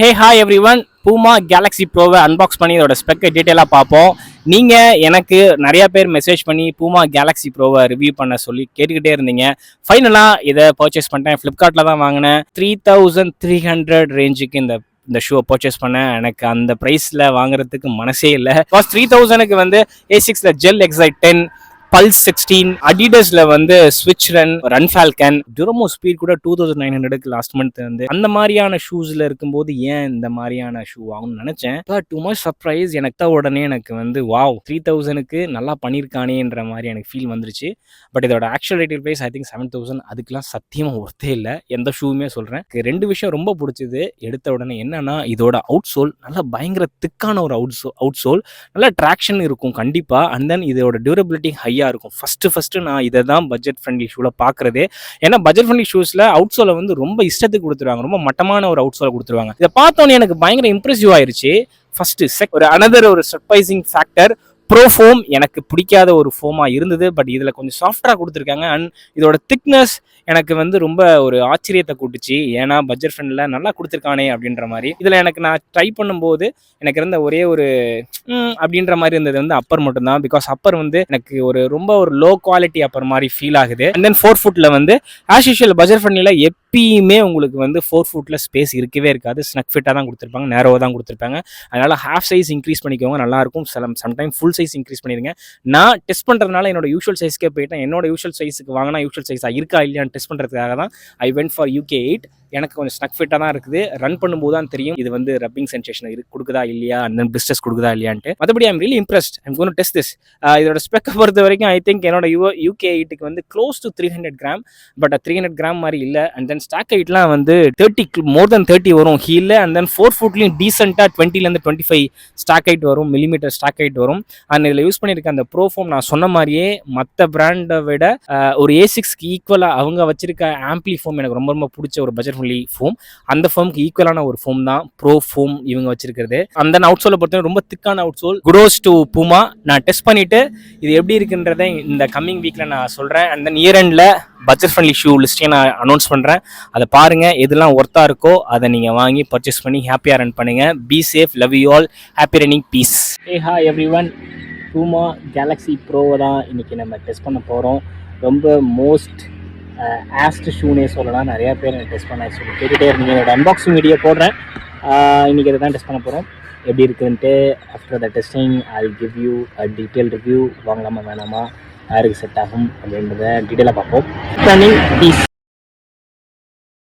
Hey hi every one, பூமா Galaxy ப்ரோவை unbox பண்ணி இதோட ஸ்பெக்கை டீட்டெயிலாக பார்ப்போம். நீங்கள் எனக்கு நிறையா பேர் மெசேஜ் பண்ணி பூமா கேலக்ஸி ப்ரோவை ரிவ்யூ பண்ண சொல்லி கேட்டுக்கிட்டே இருந்தீங்க. ஃபைனலாக இதை பர்ச்சேஸ் பண்ணிட்டேன். ஃப்ளிப்கார்ட்டில் தான் வாங்கினேன். 3300 ரேஞ்சுக்கு இந்த ஷூவை பர்ச்சேஸ் பண்ணேன். எனக்கு அந்த ப்ரைஸில் வாங்குறதுக்கு மனசே இல்லை. பிகாஸ் 3000க்கு வந்து A6ல ஜெல் எக்ஸைட் 10, பல்ஸ் 16, அடிடஸ்ல வந்து ஸ்விட்ச் ரன் ஃபால்கன், டுரமோ ஸ்பீட் கூட 2900க்கு லாஸ்ட் மந்த் வந்து அந்த மாதிரியான ஷூஸ்ல இருக்கும்போது ஏன் இந்த மாதிரியான ஷூ வாங்கணும்னு நினைச்சேன். But too much surprise. எனக்கு உடனே எனக்கு வந்து வாவ் 3000க்கு நல்லா பண்ணியிருக்கானேன்ற மாதிரி எனக்கு ஃபீல் வந்துருச்சு. பட் இதோட ஆக்சுவல் ரேட்டில் ப்ரைஸ் ஐ திங்க் 7000. அதுக்கெல்லாம் சத்தியமாக ஒர்த்தே இல்லை. எந்த ஷூவுமே சொல்கிறேன். ரெண்டு விஷயம் ரொம்ப பிடிச்சது எடுத்த உடனே என்னன்னா, இதோட அவுட் சோல் நல்லா பயங்கர திக்கான ஒரு அவுட் சோல், நல்லா ட்ராக்ஷன் இருக்கும் கண்டிப்பாக. அண்ட் தென் இதோட டியூரபிலிட்டி ஹை இருக்கும். ஃபர்ஸ்ட் நான் இதை தான் பட்ஜெட் ஃப்ரெண்ட்லி ஷூல பார்க்குறதே. ஏன்னா பட்ஜெட் ஃப்ரெண்ட்லி ஷூஸ்ல அவுட் சோலை வந்து ரொம்ப இஷ்டத்துக்கு கொடுத்துருவாங்க, ரொம்ப மட்டமான ஒரு அவுட் சோலை கொடுத்துருவாங்க. இதை பார்த்தோன்னே எனக்கு பயங்கர இம்ப்ரெசிவ் ஆயிருச்சு. ஃபர்ஸ்ட் ஒரு சர்ப்ரைசிங் ஃபேக்டர், ப்ரோ ஃபோம் எனக்கு பிடிக்காத ஒரு ஃபோமா இருந்தது. பட் இதில் கொஞ்சம் சாஃப்டாக கொடுத்துருக்காங்க. அண்ட் இதோட திக்னஸ் எனக்கு வந்து ரொம்ப ஒரு ஆச்சரியத்தை கூட்டுச்சு. ஏன்னா பட்ஜெட் ஃப்ரெண்டில் நல்லா கொடுத்துருக்கானே அப்படின்ற மாதிரி. இதில் எனக்கு நான் ட்ரை பண்ணும்போது எனக்கு இருந்த ஒரே ஒரு அப்படின்ற மாதிரி இருந்தது வந்து அப்பர் மட்டும்தான். பிகாஸ் அப்பர் வந்து எனக்கு ரொம்ப ஒரு லோ குவாலிட்டி அப்பர் மாதிரி ஃபீல் ஆகுது. அண்ட் தென் 4 ஃபுட்ல வந்து ஆஸ் யூஷுவல் பட்ஜெட் ஃப்ரெண்ட்லியில் எப்பயுமே உங்களுக்கு வந்து 4 ஃபுட்ல ஸ்பேஸ் இருக்கவே இருக்காது. ஸ்னக் ஃபிட்டாக தான் கொடுத்துருப்பாங்க, நேரோவாக தான் கொடுத்துருப்பாங்க. அதனால ஹாஃப் சைஸ் இன்க்ரீஸ் பண்ணிக்கோங்க, நல்லாயிருக்கும். சம்டைம் ஃபுல் சைஸ் இன்க்ரீஸ் பண்ணிடுங்க. நான் டெஸ்ட் பண்ணுறதுனால என்னோட யூஷுவல் சைஸ்க்கே போயிட்டேன். என்னோட யூஷுவல் சைஸுக்கு வாங்கினா யூஷுவல் சைஸாக இருக்கா இல்லையான்னு டெஸ்ட் பண்ணுறதுக்காக தான் ஐ வென்ட் ஃபார் UK 8. எனக்கு கொஞ்சம் ஸ்னக் ஃபிட்டாக தான் இருக்குது. ரன் பண்ணும்போது தான் தெரியும் இது வந்து ரப்பிங் சென்சேஷன் கொடுக்குதா இல்லையா, அந்த பிளிஸ்டர்ஸ் கொடுக்குதா இல்லையான்ட்டு. மற்றபடி I'm really impressed. I'm going to test this. இதோட ஸ்பெக்கை பொறுத்த வரைக்கும் ஐ திங்க் என்னோட UK 8க்கு வந்து close to 300 gram. But 300 gram மாதிரி இல்லை. அண்ட் தென் ஸ்டாக் ஹைட்லாம் வந்து 30, மோர் தென் 30 வரும் ஹீலில். அண்ட் தென் 4 ஃபுட்லையும் டீசெண்டாக 20லேருந்து 25 ஸ்டாக் ஹைட் வரும், மில்லிமீட்டர் ஸ்டாக் ஹைட் வரும். அண்ட் இதில் யூஸ் பண்ணியிருக்க அந்த ப்ரோ ஃபோம் நான் சொன்ன மாதிரியே மற்ற பிராண்டை விட ஒரு A6க்கு ஈக்குவலாக அவங்க வச்சிருக்க ஆம்பிளி ஃபோம் எனக்கு ரொம்ப ரொம்ப பிடிச்ச ஒரு பட்ஜெட் ஃப்ரெண்ட்லி ஃபோம். அந்த ஃபோமுக்கு ஈக்குவலான ஒரு ஃபோம் தான் ப்ரோ ஃபோம் இவங்க வச்சிருக்கிறது. அந்த அவுட் சோலை பொறுத்தவரை ரொம்ப திக்கான அவுட் சோல். குடோஸ் டு பூமா. நான் டெஸ்ட் பண்ணிட்டு இது எப்படி இருக்குன்றதை இந்த கம்மிங் வீக்ல நான் சொல்றேன். அண்ட் தென் இயர் எண்ட்ல பட்ஜெட் ஃப்ரெண்ட்லி ஷூ லிஸ்ட்டையும் நான் அனௌன்ஸ் பண்றேன். அதை பாருங்க, எதெல்லாம் ஒர்த்தா இருக்கோ அதை நீங்க வாங்கி பர்ச்சேஸ் பண்ணி ஹாப்பியா ரன் பண்ணுங்க. Be safe, love you all, happy running, peace. Hey hi everyone, Puma Galaxy ப்ரோவை தான் இன்னைக்கு நம்ம டெஸ்ட் பண்ண போறோம். ரொம்ப மோஸ்ட் ஆஸ்ட் ஷூனே சொல்லலாம். நிறையா பேர் எனக்கு டெஸ்ட் பண்ண சொல்லி கேட்டுகிட்டே இருந்தீங்க. என்னோட அன்பாக்சிங் வீடியோ போடுறேன். இன்றைக்கி இதை தான் டெஸ்ட் பண்ண போகிறோம். எப்படி இருக்குதுன்ட்டு after the testing I give you a detail review. வாங்கலாமா வேணாமா, யாருக்கு செட் ஆகும் அப்படின்றத டீட்டெயிலாக பார்ப்போம். Running piece.